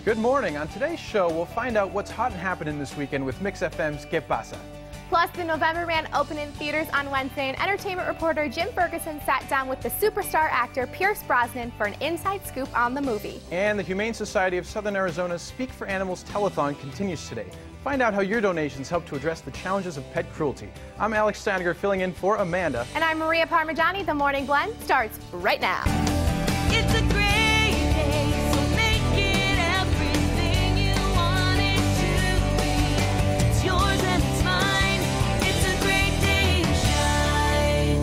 Good morning. On today's show, we'll find out what's hot and happening this weekend with Mix FM's Que Pasa. Plus, the November Man opened in theaters on Wednesday, and entertainment reporter Jim Ferguson sat down with the superstar actor Pierce Brosnan for an inside scoop on the movie. And the Humane Society of Southern Arizona's Speak for Animals telethon continues today. Find out how your donations help to address the challenges of pet cruelty. I'm Alex Steininger filling in for Amanda. And I'm Maria Parmigiani. The Morning Blend starts right now. It's a great day, so make it everything you want it to be. It's yours and it's mine. It's a great day to shine.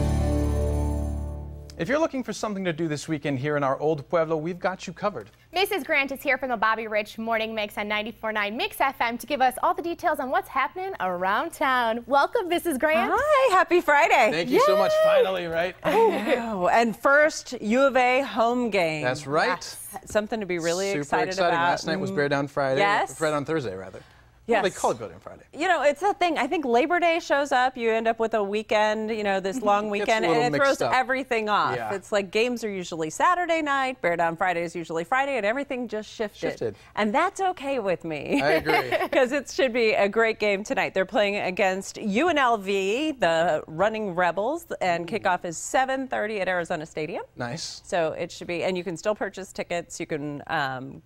If you're looking for something to do this weekend here in our old Pueblo, we've got you covered. Mrs. Grant is here from the Bobby Rich Morning Mix on 94.9 Mix FM to give us all the details on what's happening around town. Welcome, Mrs. Grant. Hi, happy Friday. Thank you so much. Finally, right? Oh, and first, U of A home game. That's right. Yes. Something to be really Super excited exciting. about. Last night was Bear Down Friday. Yes. Bear Down Thursday, rather. Yes. Well, they call it Bear Down Friday. You know, it's that thing. I think Labor Day shows up. You end up with a weekend, you know, this long weekend, Gets a little and it throws mixed up. everything off. Yeah. It's like games are usually Saturday night, Bear Down Friday is usually Friday, and everything just shifted. And that's okay with me. I agree. Because it should be a great game tonight. They're playing against UNLV, the Running Rebels, and kickoff is 7:30 at Arizona Stadium. Nice. So it should be, and you can still purchase tickets. You can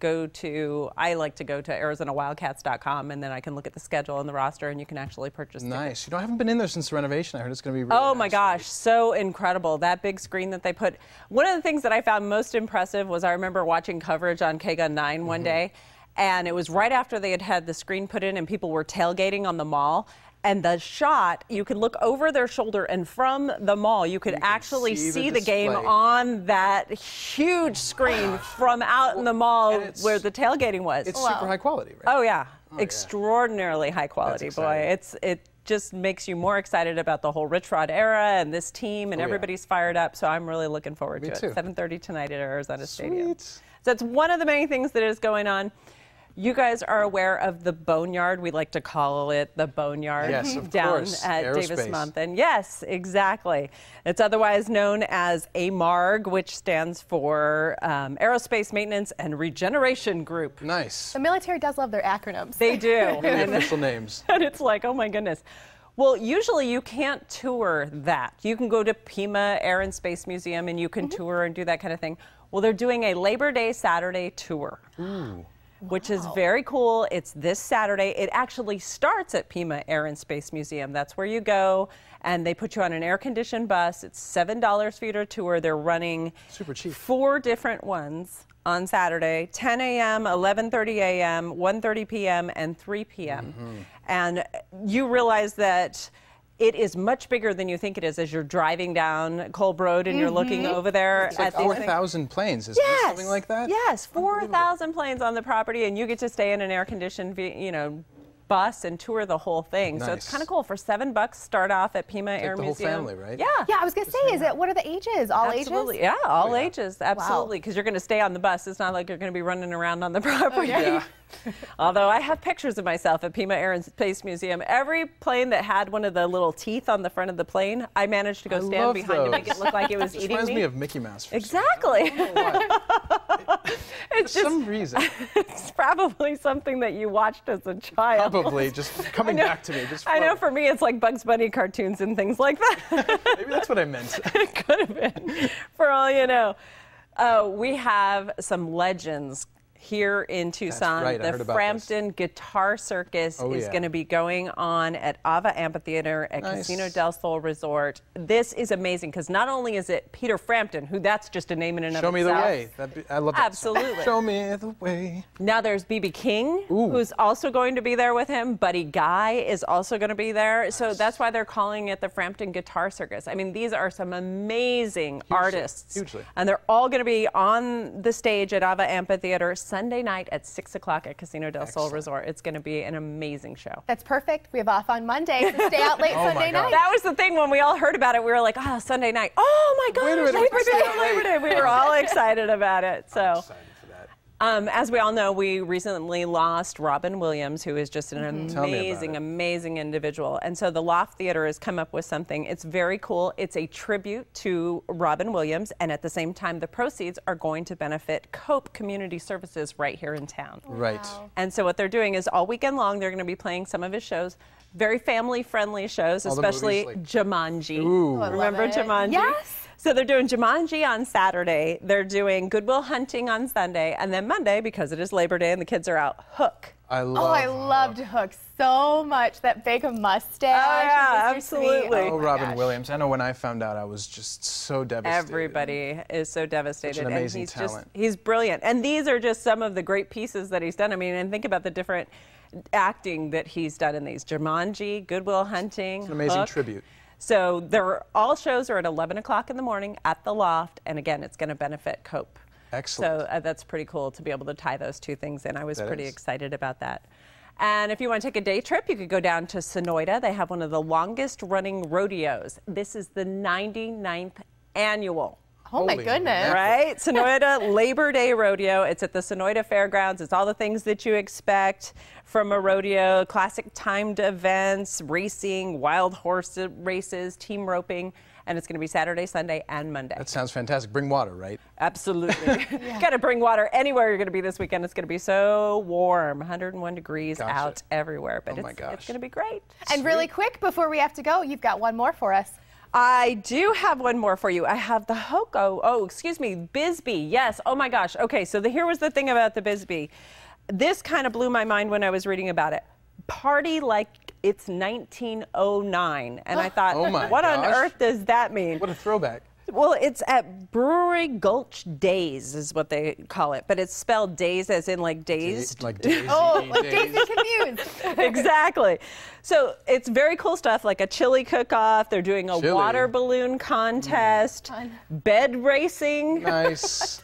go to, I like to go to ArizonaWildcats.com, and then I can look at the schedule and the roster, and you can actually purchase tickets. Nice. You know, I haven't been in there since the renovation. I heard it's going to be really Oh my nice. gosh, so incredible. That big screen that they put. One of the things that I found most impressive was I remember watching coverage on KGUN 9 one day, and it was right after they had had the screen put in and people were tailgating on the mall. And the shot, you could look over their shoulder, and from the mall, you could actually see the game display. on that huge screen from out in the mall where the tailgating was. It's super high quality, right? Oh yeah, yeah. extraordinarily high quality, That's boy. exciting. It just makes you more excited about the whole Rich Rod era and this team, and Oh, yeah. everybody's fired up. So I'm really looking forward Me to too. it. 7:30 tonight at Arizona Stadium. Sweet. So that's one of the many things that is going on. You guys are aware of the Boneyard. We like to call it the Boneyard. Yes, of down course. at Davis Aerospace. Mountain. Yes, exactly. It's otherwise known as AMARG, which stands for Aerospace Maintenance and Regeneration Group. Nice. The military does love their acronyms. They do. The official names. And it's like, oh my goodness. Well, usually you can't tour that. You can go to Pima Air and Space Museum and you can tour and do that kind of thing. Well, they're doing a Labor Day Saturday tour. Ooh. Which is very cool. It's this Saturday. It actually starts at Pima Air and Space Museum. That's where you go, and they put you on an air-conditioned bus. It's $7 for you to tour. They're running Super cheap. 4 different ones on Saturday, 10 a.m., 11:30 a.m., 1:30 p.m., and 3 p.m. And you realize that it is much bigger than you think it is as you're driving down Kolb Road and you're looking over there It's like at these things. 4,000 planes, isn't it? Something like that? Yes, 4,000 planes on the property, and you get to stay in an air-conditioned, bus and tour the whole thing. So it's Nice. kind of cool. For $7, start off at Pima Air the whole Museum. family, right? Yeah. Yeah, I was going to say, what are the ages? All Absolutely. ages? Yeah, all Oh, yeah. ages. Absolutely. Because you're going to stay on the bus. It's not like you're going to be running around on the property. Yeah. Although I have pictures of myself at Pima Air and Space Museum. Every plane that had one of the little teeth on the front of the plane, I managed to go stand love behind to make those. it look like it was It eating reminds me. me of Mickey Mouse. For Exactly. some reason. I don't know why. It's For some reason. It's probably something that you watched as a child. Probably just coming back to me. Just I know floating. for me it's like Bugs Bunny cartoons and things like that. Maybe that's what I meant. It could have been, for all you know. We have some legends here in Tucson. right, I heard The about Frampton Guitar Circus Oh, is yeah. going to be going on at Ava Amphitheater at Nice. Casino del Sol Resort. This is amazing because not only is it Peter Frampton, who that's just a name in and Show of me itself. the way. I love that song. Absolutely. Show me the way. Now there's B.B. King, Ooh. who's also going to be there with him. Buddy Guy is also going to be there. So that's why they're calling it the Frampton Guitar Circus. I mean, these are some amazing artists. Hugely. And they're all going to be on the stage at Ava Amphitheater Sunday night at 6 o'clock at Casino del Sol Resort. It's going to be an amazing show. That's perfect. We have off on Monday, so stay out late Oh, my Sunday God. night. That was the thing when we all heard about it. We were like, oh, Sunday night. Oh, my Wait a gosh, minute, Labor we Day, can stay Labor late. Day. We were all excited about it. So. Excited for that. As we all know, we recently lost Robin Williams, who is just an amazing individual. And so the Loft Theater has come up with something. It's very cool. It's a tribute to Robin Williams, and at the same time, the proceeds are going to benefit COPE Community Services right here in town. Right. Wow. And so what they're doing is all weekend long, they're going to be playing some of his shows. Very family-friendly shows, All the especially movies, like- Jumanji. Ooh. I love Remember it. Jumanji? Yes. So they're doing Jumanji on Saturday. They're doing Good Will Hunting on Sunday. And then Monday, because it is Labor Day and the kids are out, Hook. I love. Oh, I loved Hook so much. That big mustache. Oh, yeah, and Mr. Sweet. absolutely. Oh, my Robin gosh. Williams. I know when I found out, I was just so devastated. Everybody is so devastated. Such an amazing and talent. He's brilliant. And these are just some of the great pieces that he's done. I mean, and think about the different acting that he's done in these. Jumanji, Good Will Hunting, It's an amazing Hook. tribute. So all shows are at 11 o'clock in the morning at the Loft. And again, it's going to benefit COPE. Excellent. So that's pretty cool to be able to tie those two things in. I was That pretty is. excited about that. And if you want to take a day trip, you could go down to Sonoyta. They have one of the longest running rodeos. This is the 99th annual. Oh, my Holy goodness. mackerel. Right? Sonoyta Labor Day Rodeo. It's at the Sonoyta Fairgrounds. It's all the things that you expect from a rodeo, classic timed events, racing, wild horse races, team roping. And it's going to be Saturday, Sunday, and Monday. That sounds fantastic. Bring water, right? Absolutely. Got to bring water anywhere you're going to be this weekend. It's going to be so warm, 101 degrees Gotcha. out everywhere. But Oh my it's gosh. going to be great. And really quick, before we have to go, you've got one more for us. I do have one more for you. I have the Bisbee. Yes. Oh my gosh. Okay. So here was the thing about the Bisbee. This kind of blew my mind when I was reading about it. Party like it's 1909. And I thought, Oh my what on gosh. earth does that mean? What a throwback. Well, it's at Brewery Gulch Days is what they call it, but it's spelled days as in like dazed. Like daisy. Oh, like Daisy confused. Exactly. So it's very cool stuff, like a chili cook-off. They're doing a Chili. water balloon contest, Fun. bed racing, Nice.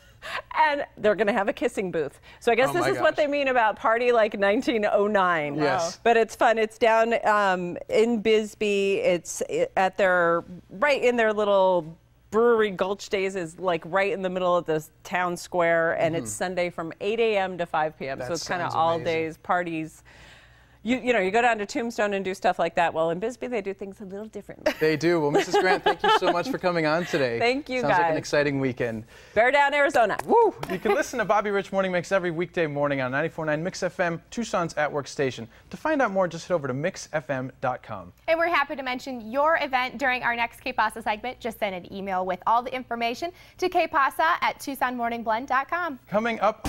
and they're going to have a kissing booth. So I guess Oh this my is what gosh. they mean about party like 1909. Yes. But it's fun. It's down in Bisbee. It's at right in their little Brewery Gulch Days is like right in the middle of the town square, and it's Sunday from 8 a.m. to 5 p.m. That So it's kind of sounds all amazing. days parties. You know, you go down to Tombstone and do stuff like that. Well, in Bisbee, they do things a little differently. They do. Well, Mrs. Grant, thank you so much for coming on today. Thank you, Sounds like an guys. exciting weekend. Bear Down, Arizona. Woo! You can listen to Bobby Rich Morning Mix every weekday morning on 94.9 Mix FM, Tucson's at work station. To find out more, just head over to mixfm.com. And we're happy to mention your event during our next KPASA segment. Just send an email with all the information to kpasa@TucsonMorningBlend.com. Coming up.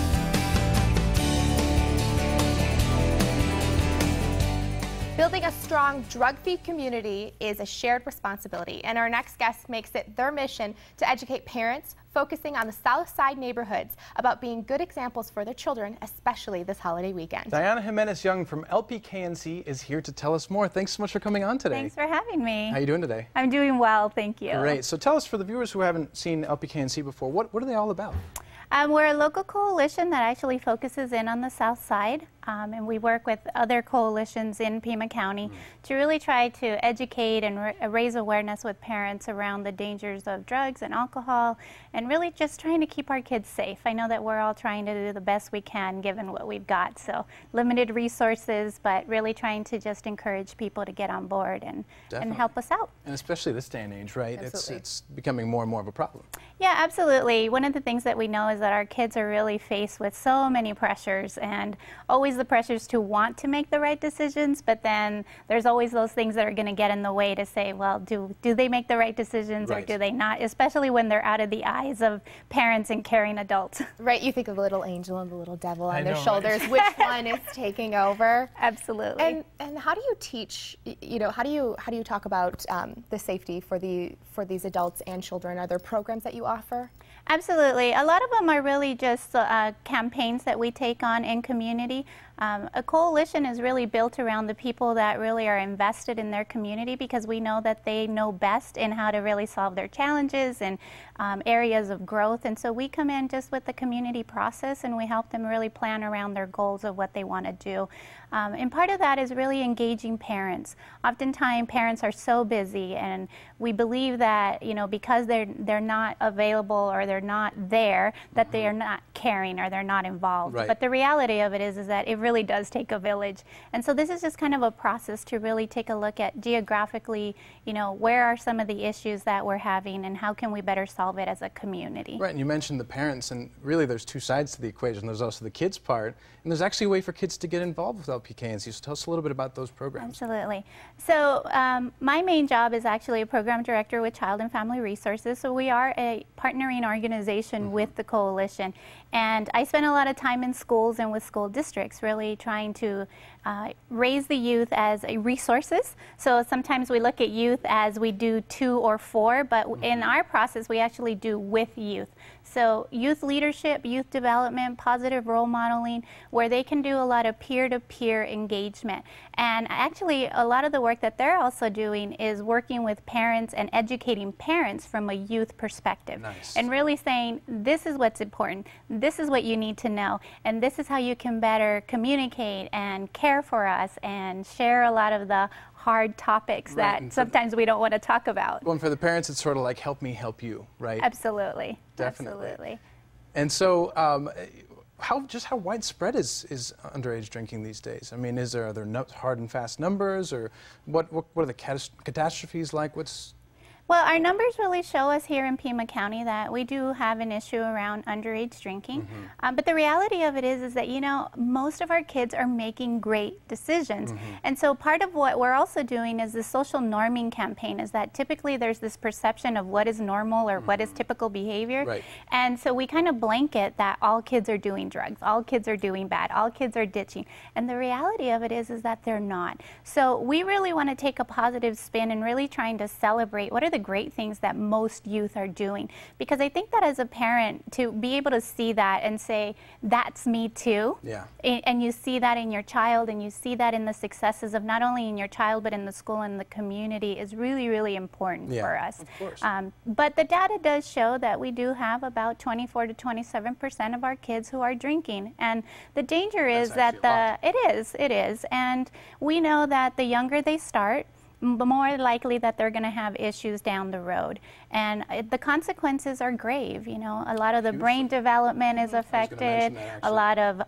Building a strong drug-free community is a shared responsibility, and our next guest makes it their mission to educate parents focusing on the South Side neighborhoods about being good examples for their children, especially this holiday weekend. Diana Jimenez-Young from LPKNC is here to tell us more. Thanks so much for coming on today. Thanks for having me. How you doing today? I'm doing well, thank you. Great. So tell us, for the viewers who haven't seen LPKNC before, what are they all about? We're a local coalition that actually focuses in on the South Side, and we work with other coalitions in Pima County to really try to educate and raise awareness with parents around the dangers of drugs and alcohol, and really just trying to keep our kids safe. I know that we're all trying to do the best we can given what we've got, so limited resources, but really trying to just encourage people to get on board and help us out. And especially this day and age, right? Absolutely. It's becoming more and more of a problem. Yeah, absolutely. One of the things that we know is that our kids are really faced with so many pressures, and always the pressures to want to make the right decisions, but then there's always those things that are going to get in the way to say, well, do they make the right decisions or Right. do they not, especially when they're out of the eyes of parents and caring adults. Right, you think of the little angel and the little devil on I their know, right? shoulders. Which one is taking over? Absolutely. And how do you teach? You know, how do you talk about the safety for these adults and children? Are there programs that you offer? Absolutely. A lot of them are really just campaigns that we take on in community. A coalition is really built around the people that really are invested in their community, because we know that they know best in how to really solve their challenges and areas of growth. And so we come in just with the community process, and we help them really plan around their goals of what they want to do. And part of that is really engaging parents. Oftentimes parents are so busy, and we believe that, you know, because they're not available or they're not there, that they are not caring or they're not involved. Right. But the reality of it is that it really does take a village. And so this is just kind of a process to really take a look at geographically, you know, where are some of the issues that we're having and how can we better solve it as a community. Right, and you mentioned the parents, and really there's two sides to the equation. There's also the kids part, and there's actually a way for kids to get involved with LPKNC. So tell us a little bit about those programs. Absolutely. So my main job is actually a program director with Child and Family Resources. So we are a partnering organization with the coalition. And I spend a lot of time in schools and with school districts, really trying to raise the youth as resources. So sometimes we look at youth as we do 2 or 4, but in our process we actually do with youth. So youth leadership, youth development, positive role modeling, where they can do a lot of peer-to-peer engagement. And actually a lot of the work that they're also doing is working with parents and educating parents from a youth perspective. Nice. And really saying, this is what's important, this is what you need to know, and this is how you can better communicate and care for us and share a lot of the hard topics that sometimes we don't want to talk about. Well, and for the parents, it's sort of like help me help you, right? Absolutely. Definitely. Absolutely. And so, how widespread is underage drinking these days? I mean, are there hard and fast numbers, or what are the catastrophes like? Well, our numbers really show us here in Pima County that we do have an issue around underage drinking. But the reality of it is that, you know, most of our kids are making great decisions. And so part of what we're also doing is the social norming campaign, is that typically there's this perception of what is normal or what is typical behavior. Right. And so we kind of blanket that all kids are doing drugs, all kids are doing bad, all kids are ditching. And the reality of it is that they're not. So we really want to take a positive spin and really trying to celebrate what are the great things that most youth are doing. Because I think that as a parent, to be able to see that and say, that's me too. Yeah. And you see that in your child, and you see that in the successes of not only in your child, but in the school and the community, is really, really important for us. Of course. But the data does show that we do have about 24 to 27% of our kids who are drinking. And the danger is that it is. And we know that the younger they start, the more likely that they're going to have issues down the road. And the consequences are grave. You know, a lot of the brain development is affected, a lot of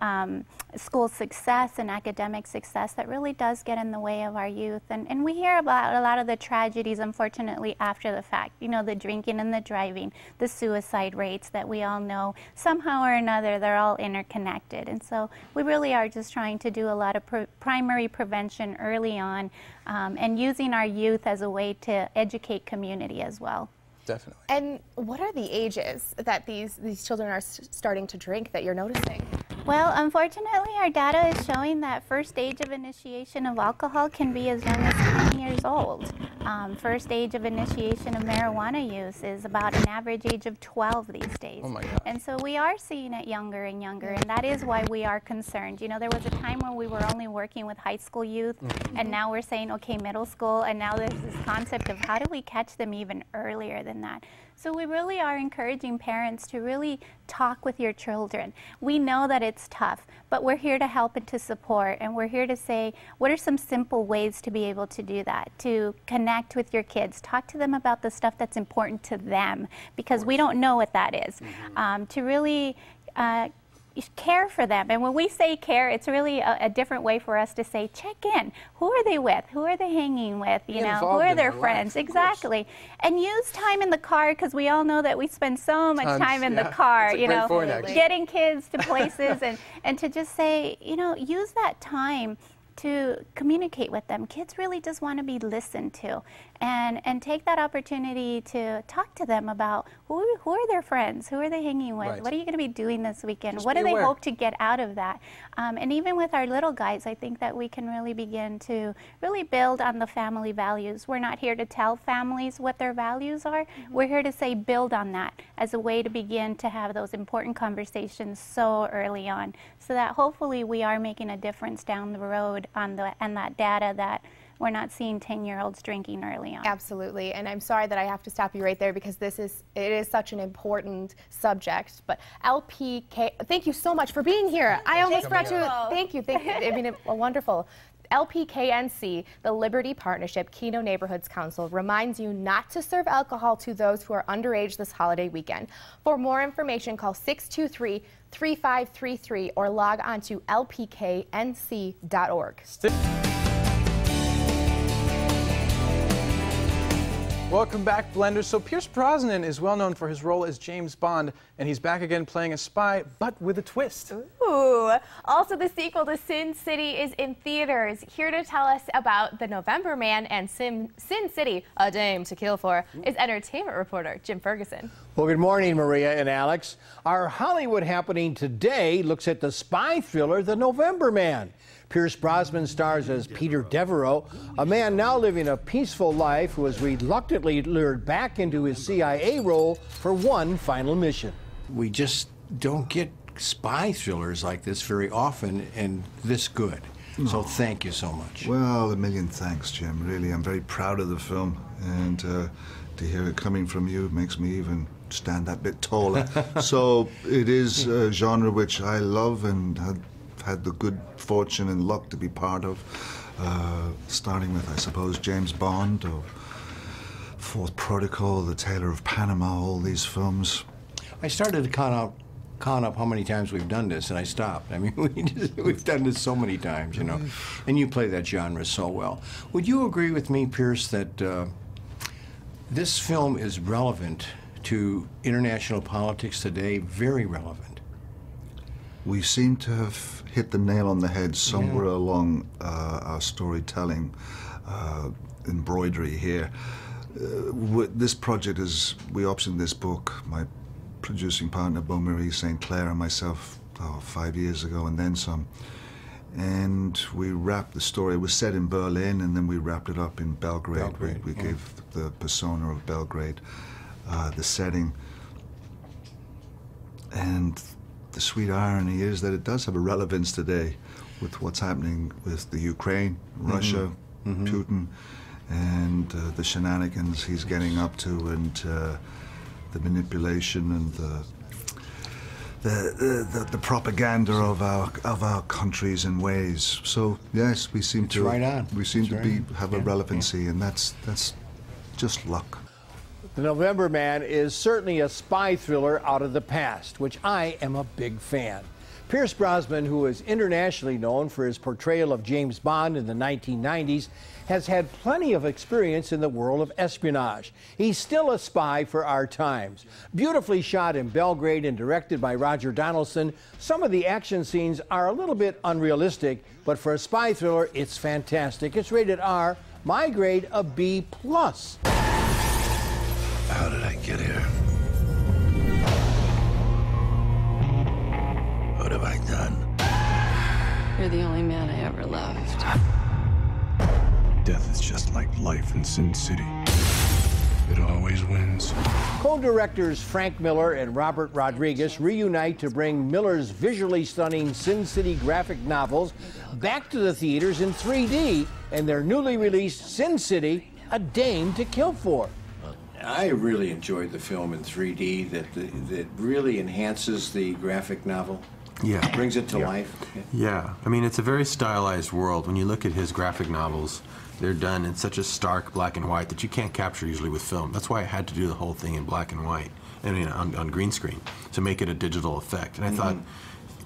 school success and academic success that really does get in the way of our youth. And we hear about a lot of the tragedies, unfortunately, after the fact. You know, the drinking and the driving, the suicide rates that we all know, somehow or another, they're all interconnected. And so we really are just trying to do a lot of primary prevention early on, and using our youth as a way to educate community as well. Definitely. And what are the ages that these children are starting to drink that you're noticing? Well, unfortunately, our data is showing that first age of initiation of alcohol can be as young as 10 years old. First age of initiation of marijuana use is about an average age of 12 these days. Oh my gosh. And so we are seeing it younger and younger, and that is why we are concerned. You know, there was a time when we were only working with high school youth, and now we're saying, okay, middle school, and now there's this concept of how do we catch them even earlier than that. So we really are encouraging parents to really talk with your children. We know that it's tough, but we're here to help and to support, and we're here to say, what are some simple ways to be able to do that, to connect with your kids, talk to them about the stuff that's important to them, because we don't know what that is, to really care for them. And when we say care, it's really a different way for us to say, check in. Who are they with? Who are they hanging with? You know, who are their friends? Exactly. And use time in the car, because we all know that we spend so much time in the car, you know, getting kids to places, and to just say, you know, use that time to communicate with them. Kids really just want to be listened to, and take that opportunity to talk to them about who are their friends, who are they hanging with, Right. what are you going to be doing this weekend, Just what be do they aware. hope to get out of that. And even with our little guys, I think that we can really begin to really build on the family values. We're not here to tell families what their values are. We're here to say build on that as a way to begin to have those important conversations so early on, so that hopefully we are making a difference down the road on that data that we're not seeing 10-year-olds drinking early on. Absolutely, and I'm sorry that I have to stop you right there because it is such an important subject. But LPK, thank you so much for being here. I almost forgot to thank you. I mean, wonderful. LPKNC, the Liberty Partnership Keno Neighborhoods Council, reminds you not to serve alcohol to those who are underage this holiday weekend. For more information, call 623-3533 or log on to lpknc.org. Welcome back, Blenders. So Pierce Brosnan is well known for his role as James Bond, and he's back again playing a spy, but with a twist. Ooh. Also, the sequel to Sin City is in theaters. Here to tell us about The November Man and Sin City, A Dame to Kill For, is entertainment reporter Jim Ferguson. Well, good morning, Maria and Alex. Our Hollywood happening today looks at the spy thriller, The November Man. Pierce Brosnan stars as Peter Devereaux, a man now living a peaceful life who was reluctantly lured back into his CIA role for one final mission. We just don't get spy thrillers like this very often and this good. So thank you so much. Well, a million thanks, Jim. Really, I'm very proud of the film, and to hear it coming from you makes me even stand that bit taller. So it is a genre which I love and had the good fortune and luck to be part of, starting with, I suppose, James Bond, or Fourth Protocol, The Tailor of Panama, all these films. I started to count up how many times we've done this, and I stopped. I mean, we've done this so many times, you know, and you play that genre so well. Would you agree with me, Pierce, that this film is relevant to international politics today, very relevant? We seem to have hit the nail on the head somewhere along our storytelling embroidery here. This project is, we optioned this book, my producing partner, Beau Marie St. Clair, and myself 5 years ago, and then some. And we wrapped the story. It was set in Berlin, and then we wrapped it up in Belgrade. We gave the persona of Belgrade the setting. And the sweet irony is that it does have a relevance today with what's happening with the Ukraine, Russia, Putin, and the shenanigans he's getting up to, and the manipulation and the propaganda of our countries and ways. So yes, we seem to have a relevancy, and that's just luck. The November Man is certainly a spy thriller out of the past, which I am a big fan. Pierce Brosnan, who is internationally known for his portrayal of James Bond in the 1990s, has had plenty of experience in the world of espionage. He's still a spy for our times. Beautifully shot in Belgrade and directed by Roger Donaldson, some of the action scenes are a little bit unrealistic, but for a spy thriller, it's fantastic. It's rated R, my grade a B+. How did I get here? What have I done? You're the only man I ever loved. Death is just like life in Sin City. It always wins. Co-directors Frank Miller and Robert Rodriguez reunite to bring Miller's visually stunning Sin City graphic novels back to the theaters in 3D in their newly released Sin City, A Dame to Kill For. I really enjoyed the film in 3D that really enhances the graphic novel. Yeah. Brings it to life. Yeah. I mean, it's a very stylized world. When you look at his graphic novels, they're done in such a stark black and white that you can't capture usually with film. That's why I had to do the whole thing in black and white, I mean, on green screen, to make it a digital effect. And I thought,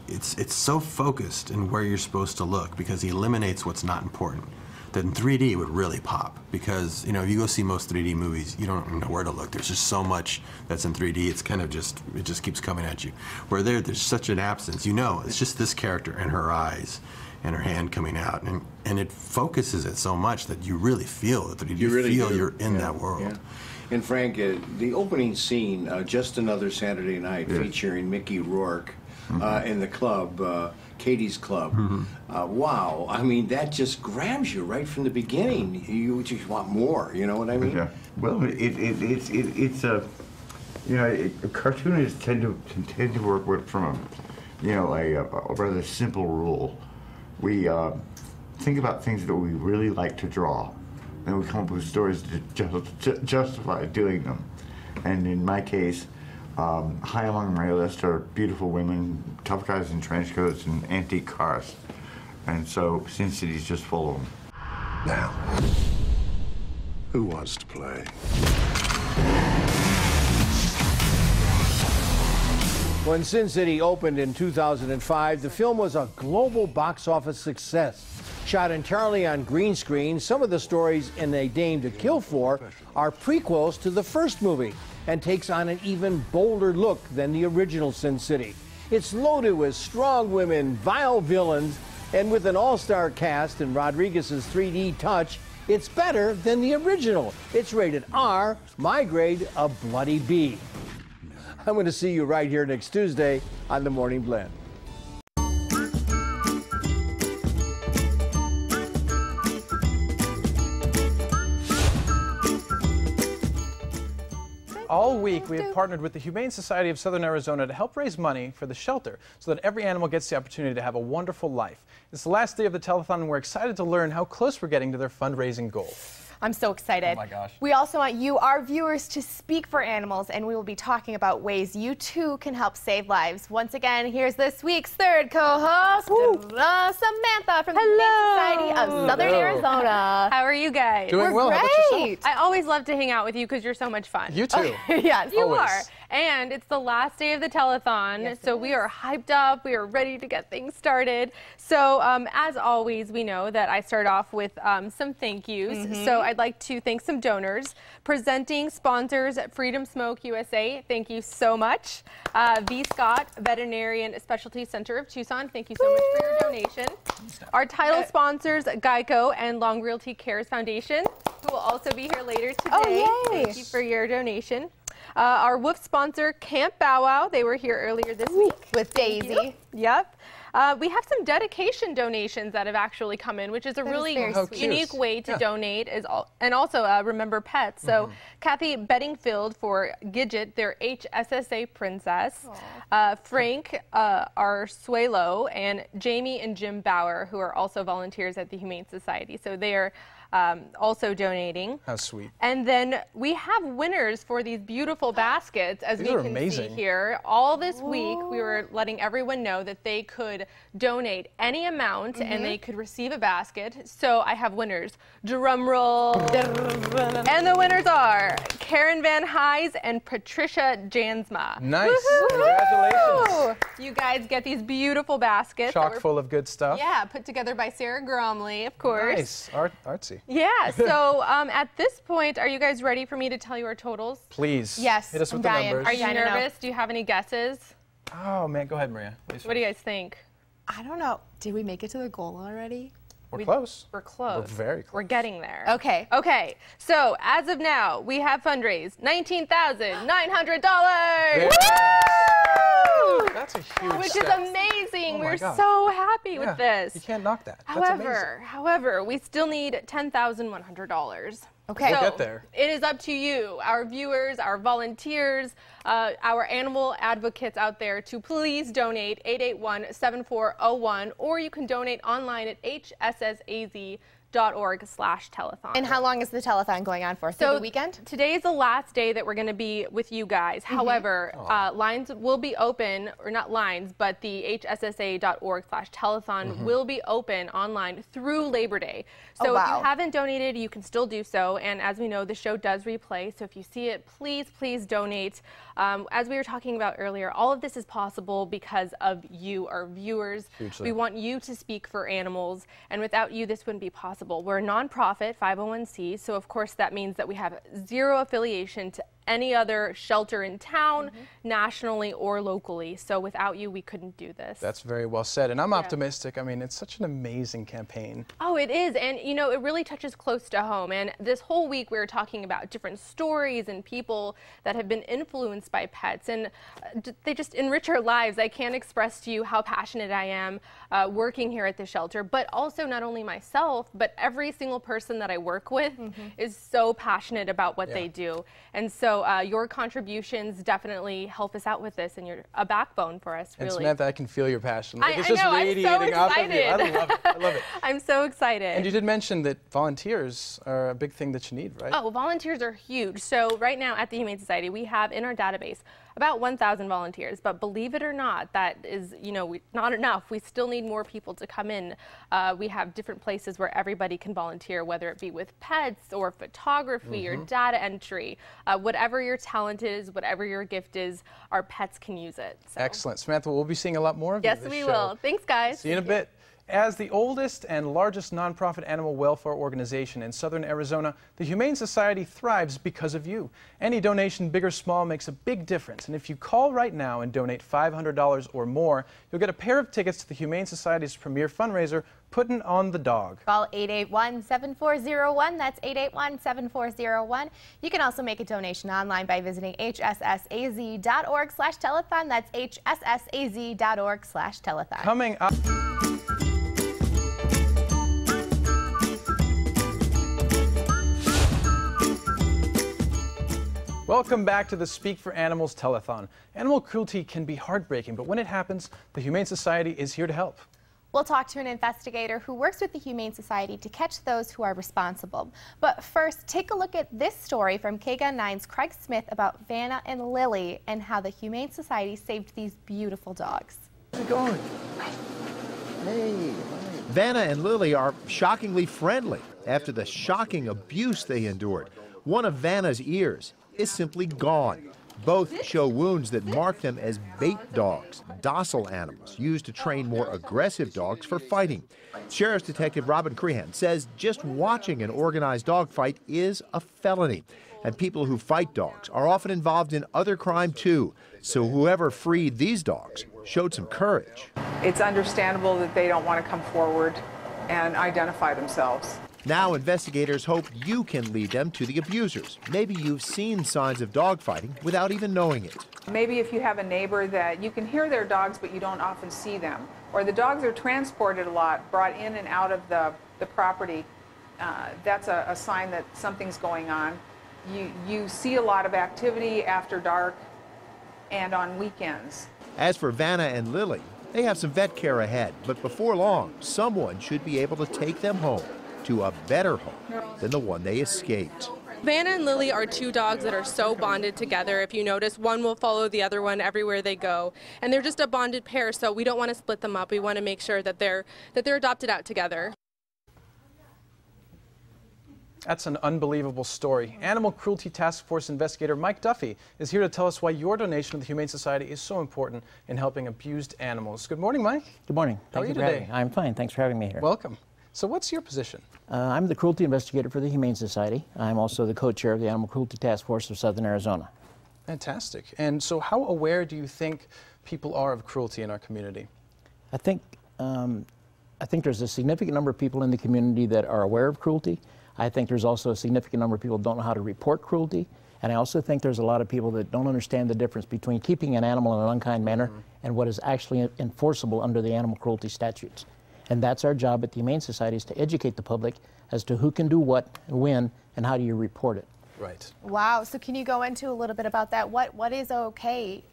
it's so focused in where you're supposed to look because he eliminates what's not important. that in 3D would really pop, because you know, if you go see most 3D movies, you don't know where to look. There's just so much that's in 3D. It's kind of just, it just keeps coming at you. Where there's such an absence. You know, it's just this character and her eyes and her hand coming out, and it focuses it so much that you really feel it. That you really feel you're in that world. Yeah. And Frank, the opening scene, Just Another Saturday Night, featuring Mickey Rourke in the club, Katie's Club. Wow, I mean, that just grabs you right from the beginning. You just want more, you know what I mean? Yeah. Well, it's a, you know, cartoonists tend to work from a rather simple rule. We think about things that we really like to draw, and we come up with stories to justify doing them. And in my case, high among my list are beautiful women, tough guys in trench coats, and antique cars. And so Sin City's just full of them. Now, who wants to play? When Sin City opened in 2005, the film was a global box office success. Shot entirely on green screen, some of the stories in A Dame to Kill For are prequels to the first movie and takes on an even bolder look than the original Sin City. It's loaded with strong women, vile villains, and with an all-star cast and Rodriguez's 3D touch, it's better than the original. It's rated R, my grade a bloody B. I'm going to see you right here next Tuesday on The Morning Blend. All week, we have partnered with the Humane Society of Southern Arizona to help raise money for the shelter so that every animal gets the opportunity to have a wonderful life. It's the last day of the telethon, and we're excited to learn how close we're getting to their fundraising goal. I'm so excited. Oh my gosh. We also want you, our viewers, to speak for animals, and we will be talking about ways you too can help save lives. Once again, here's this week's third co-host, Samantha from the Humane Society of Southern Arizona. How are you guys? Doing well. How about yourself? I always love to hang out with you because you're so much fun. You too. Yes, you always. are. And it's the last day of the telethon, Yes, so we are hyped up. We are ready to get things started. So as always, we know that I start off with some thank yous. So I'd like to thank some donors. Presenting sponsors, Freedom Smoke USA, thank you so much. V. Scott Veterinarian Specialty Center of Tucson, thank you so much for your donation. Our title sponsors, Geico and Long Realty Cares Foundation, who will also be here later today. Oh, yay. Thank you for your donation. Our WOOF sponsor, Camp Bow Wow. They were here earlier this week. With Daisy. Yep. We have some dedication donations that have actually come in, which is a really unique way to donate, and also remember pets. So Kathy Beddingfield for Gidget, their HSSA princess. Frank Arsuelo, and Jamie and Jim Bauer, who are also volunteers at the Humane Society. So they are also donating. How sweet. And then we have winners for these beautiful baskets, as we can see here. All this week, we were letting everyone know that they could donate any amount and they could receive a basket. So I have winners. Drum roll. And the winners are Karen Van Heys and Patricia Jansma. Nice. Congratulations. You guys get these beautiful baskets. Chock full of good stuff. Yeah, put together by Sarah Gromley, of course. Nice. Artsy. Yeah, so at this point, are you guys ready for me to tell you our totals? Please. Yes. Hit us with the numbers. Are you nervous? Do you have any guesses? Oh, man. Go ahead, Maria. What do you guys think? I don't know. Did we make it to the goal already? We're close. We're close. We're very close. We're getting there. Okay. Okay, so as of now, we have fundraised $19,900. That's a huge Which step. is amazing. Oh my We're God. so happy with this. You can't knock that. That's amazing. However, we still need $10,100. Okay. We'll So, get there. it is up to you, our viewers, our volunteers, our animal advocates out there, to please donate 881-7401, or you can donate online at hssaz.org/telethon. And how long is the telethon going on for? Through the weekend? Today is the last day that we're going to be with you guys. However, lines will be open, or not lines, but the hssa.org/telethon will be open online through Labor Day. So if you haven't donated, you can still do so. and as we know, the show does replay, so if you see it, please donate. As we were talking about earlier, all of this is possible because of you, our viewers. Hugely. We want you to speak for animals, and without you, this wouldn't be possible. We're a nonprofit 501c, so of course that means that we have zero affiliation to any other shelter in town, nationally or locally. So without you, we couldn't do this. That's very well said, and I'm optimistic. I mean, it's such an amazing campaign. Oh, it is, and you know, it really touches close to home. And this whole week we were talking about different stories and people that have been influenced by pets, and they just enrich our lives. I can't express to you how passionate I am working here at the shelter, but also not only myself, but every single person that I work with is so passionate about what they do. And so your contributions definitely help us out with this, and you're a backbone for us, really. And Samantha, I can feel your passion. Like, it's I just know, radiating I'm so off of you. I excited. love it. I love it. I'm so excited. And you did mention that volunteers are a big thing that you need, right? Oh, volunteers are huge. So right now at the Humane Society, we have in our database about 1,000 volunteers. But believe it or not, that is, you know, not enough. We still need more people to come in. We have different places where everybody can volunteer, whether it be with pets or photography or data entry. Whatever your talent is, whatever your gift is, our pets can use it. So. Excellent. Samantha, we'll be seeing a lot more of you Yes, this we show. will. Thanks, guys. See you in a bit. As the oldest and largest nonprofit animal welfare organization in southern Arizona, the Humane Society thrives because of you. Any donation, big or small, makes a big difference. And if you call right now and donate $500 or more, you'll get a pair of tickets to the Humane Society's premier fundraiser, Puttin' on the Dog. Call 881-7401. That's 881-7401. You can also make a donation online by visiting hssaz.org/telethon. That's hssaz.org/telethon. Coming up. Welcome back to the Speak for Animals Telethon. Animal cruelty can be heartbreaking, but when it happens, the Humane Society is here to help. We'll talk to an investigator who works with the Humane Society to catch those who are responsible. But first, take a look at this story from KGUN 9's Craig Smith about Vanna and Lily and how the Humane Society saved these beautiful dogs. How's it going? Hey. Vanna and Lily are shockingly friendly after the shocking abuse they endured. One of Vanna's ears is simply gone. Both show wounds that mark them as bait dogs, docile animals used to train more aggressive dogs for fighting. Sheriff's Detective Robin Crehan says just watching an organized dog fight is a felony, and people who fight dogs are often involved in other crime too. So whoever freed these dogs showed some courage. It's understandable that they don't want to come forward and identify themselves. Now investigators hope you can lead them to the abusers. Maybe you've seen signs of dogfighting without even knowing it. Maybe if you have a neighbor that you can hear their dogs but you don't often see them, or the dogs are transported a lot, brought in and out of the property, that's a sign that something's going on. You see a lot of activity after dark and on weekends. As for Vanna and Lily, they have some vet care ahead, but before long, someone should be able to take them home to a better home than the one they escaped. Vanna and Lily are two dogs that are so bonded together. If you notice, one will follow the other one everywhere they go. And they're just a bonded pair, so we don't want to split them up. We want to make sure that they're adopted out together. That's an unbelievable story. Animal Cruelty Task Force investigator Mike Duffy is here to tell us why your donation to the Humane Society is so important in helping abused animals. Good morning, Mike. Good morning. How are you Thank you for having today? me. I'm fine. Thanks for having me here. Welcome. So what's your position? I'm the cruelty investigator for the Humane Society. I'm also the co-chair of the Animal Cruelty Task Force of Southern Arizona. Fantastic. And so how aware do you think people are of cruelty in our community? I think there's a significant number of people in the community that are aware of cruelty. I think there's also a significant number of people who don't know how to report cruelty. And I also think there's a lot of people that don't understand the difference between keeping an animal in an unkind manner and what is actually enforceable under the animal cruelty statutes. And that's our job at the Humane Society, is to educate the public as to who can do what, and when, and how do you report it. Right. Wow. So can you go into a little bit about that? What is okay,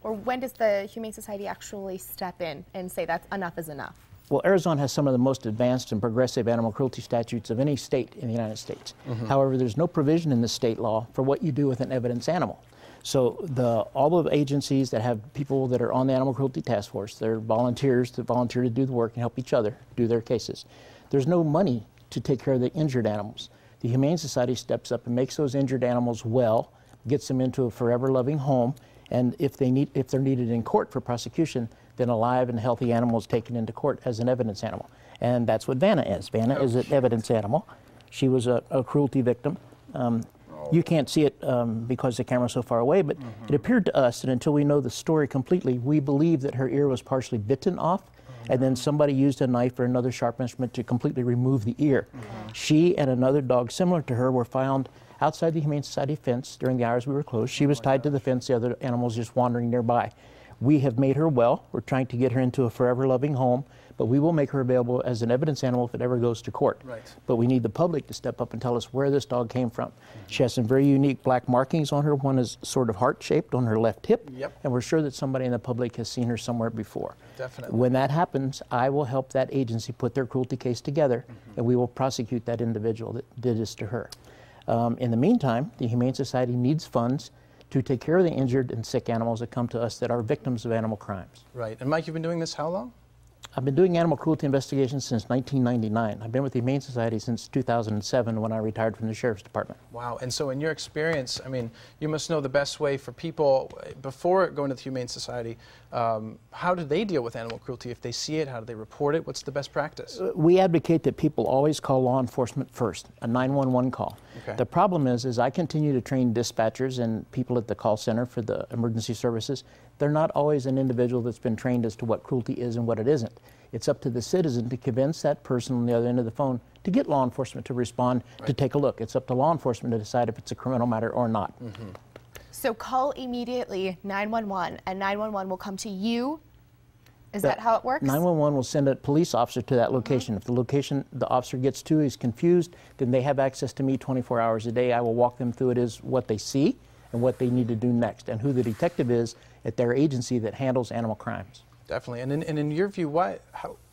or when does the Humane Society actually step in and say that's enough is enough? Well, Arizona has some of the most advanced and progressive animal cruelty statutes of any state in the United States. However, there's no provision in the state law for what you do with an evidence animal. So all of the agencies that have people that are on the Animal Cruelty Task Force, they're volunteers that volunteer to do the work and help each other do their cases. There's no money to take care of the injured animals. the Humane Society steps up and makes those injured animals well, gets them into a forever loving home, and if they're needed in court for prosecution, then a live and healthy animal is taken into court as an evidence animal. And that's what Vanna is. Vanna is an evidence animal. She was a cruelty victim. You can't see it because the camera's so far away, but it appeared to us that until we know the story completely, we believe that her ear was partially bitten off, and then somebody used a knife or another sharp instrument to completely remove the ear. She and another dog similar to her were found outside the Humane Society fence during the hours we were closed. She was tied to the fence, the other animals just wandering nearby. We have made her well. We're trying to get her into a forever loving home, but we will make her available as an evidence animal if it ever goes to court. Right. But we need the public to step up and tell us where this dog came from. She has some very unique black markings on her. One is sort of heart-shaped on her left hip, and we're sure that somebody in the public has seen her somewhere before. Definitely. When that happens, I will help that agency put their cruelty case together, and we will prosecute that individual that did this to her. In the meantime, the Humane Society needs funds to take care of the injured and sick animals that come to us that are victims of animal crimes. Right. And Mike, you've been doing this how long? I've been doing animal cruelty investigations since 1999. I've been with the Humane Society since 2007 when I retired from the Sheriff's Department. Wow. And so in your experience, I mean, you must know the best way for people, before going to the Humane Society, how do they deal with animal cruelty? If they see it, how do they report it? What's the best practice? We advocate that people always call law enforcement first, a 911 call. Okay. The problem is I continue to train dispatchers and people at the call center for the emergency services. They're not always an individual that's been trained as to what cruelty is and what it isn't. It's up to the citizen to convince that person on the other end of the phone to get law enforcement to respond, to take a look. It's up to law enforcement to decide if it's a criminal matter or not. So call immediately 911, and 911 will come to you. Is that how it works? 911 will send a police officer to that location. If the location the officer gets to is confused, then they have access to me 24 hours a day. I will walk them through it is what they see and what they need to do next, and who the detective is at their agency that handles animal crimes. Definitely. And in your view,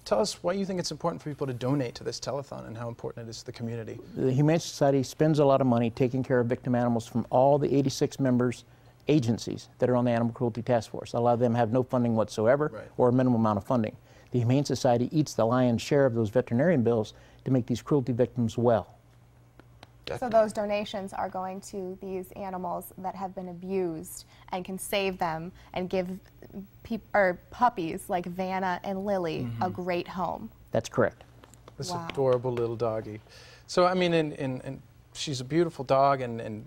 tell us why you think it's important for people to donate to this telethon and how important it is to the community. The Humane Society spends a lot of money taking care of victim animals from all the 86 members agencies that are on the Animal Cruelty Task Force. A lot of them have no funding whatsoever or a minimal amount of funding. The Humane Society eats the lion's share of those veterinarian bills to make these cruelty victims well. So those donations are going to these animals that have been abused and can save them and give puppies like Vanna and Lily a great home. That's correct. This adorable little doggy. So, I mean, and she's a beautiful dog, and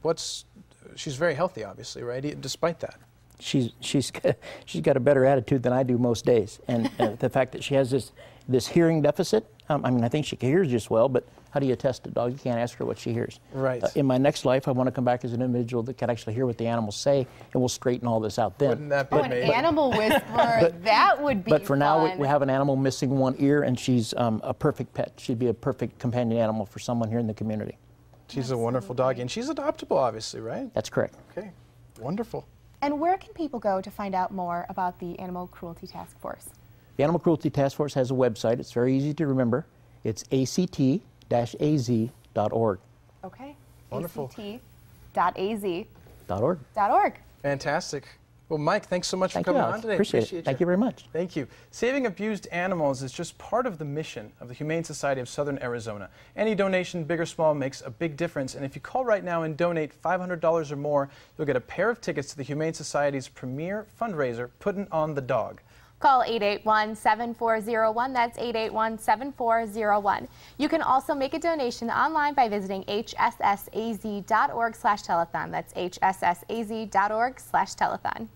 she's very healthy, obviously, right? Despite that. She's got a better attitude than I do most days, and the fact that she has this hearing deficit. I mean, I think she hears just well, but how do you test a dog? You can't ask her what she hears. Right. In my next life, I want to come back as an individual that can actually hear what the animals say, and we'll straighten all this out then. Wouldn't that be amazing? An animal whisperer, that would be But for now, fun. we have an animal missing one ear, and she's a perfect pet. She'd be a perfect companion animal for someone here in the community. She's a wonderful doggy, and she's adoptable, obviously, right? That's correct. Okay, wonderful. And where can people go to find out more about the Animal Cruelty Task Force? The Animal Cruelty Task Force has a website. It's very easy to remember. It's act-az.org. Okay. Wonderful. act.az.org. Fantastic. Well, Mike, thanks so much for Thank coming you, on Alex. today. Appreciate it. Thank you very much. Thank you. Saving abused animals is just part of the mission of the Humane Society of Southern Arizona. Any donation, big or small, makes a big difference. And if you call right now and donate $500 or more, you'll get a pair of tickets to the Humane Society's premier fundraiser, Puttin' on the Dog. Call 881-7401. That's 881-7401. You can also make a donation online by visiting hssaz.org/telethon. That's hssaz.org/telethon.